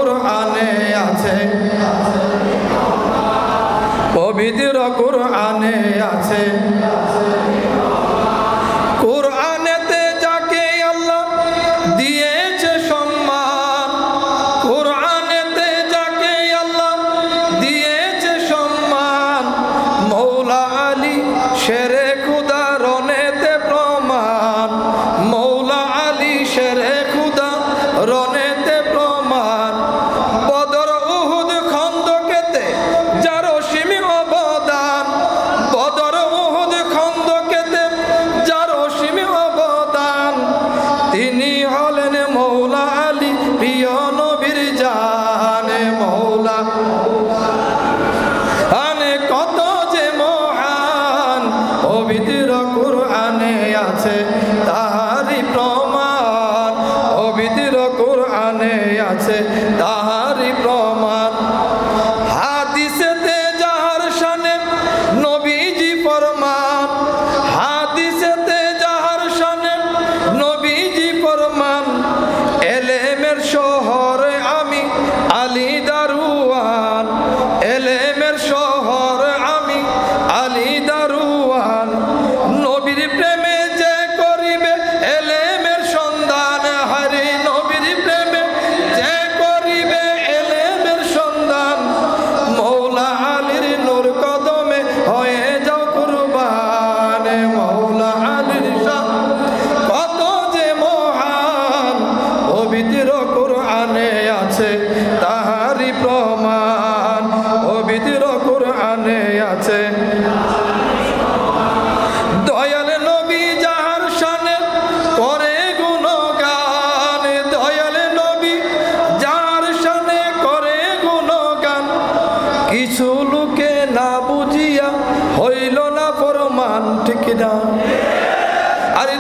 কুরআনে আছে, পবিত্র কুরআনে আছে। কুরআনেতে যাকে আল্লাহ দিয়েছে সম্মান, কুরআনেতে যাকে আল্লাহ দিয়েছে সম্মান, মৌলা আলী শেরে খুদা রনেতে প্রমাণ, মৌলা আলী শেরে খুদা রনেতে প্রমাণ। বদর উহুদ খন্দকেতে যার অসীম অবদান, বদর উহুদ খন্দকেতে যার অসীম অবদান, তিনি হলেন মৌলা আলী প্রিয় নবীর জানে। মৌলা আনে কত যে মহান, পবিত্র কুরআনে আছে তাহারি প্রমাণ, পবিত্র কুরআনে আছে তাহারি প্রমাণ। হাদিসেতে যাহার শানে নবীজি ফরমান, হাদিসেতে যাহার শানে নবীজি ফরমান, এলেমের শহরে আমি আলী দারুয়ান, এলেমের শহরে আমি আলী দারুয়ান। নবীর প্রেমে যে করিবে এলেমের সন্ধান, হারি নবীর প্রেমে যে করিবে এলেমের সন্ধান, মৌলা আলীর নূর কদমে হয়ে যাও কুরবান। মৌলা আলীর শান কত যে মহান, পবিত্র কুরআনে আছে তাহারি প্রমাণ, পবিত্র কুরআনে আছে। দয়াল নবী যাহার শানে করে গুণগান, দয়াল নবী যাহার শানে করে গুণগান, কিছু লোকে না বুঝিয়া হইল না ফরমান, ঠিক না? আরে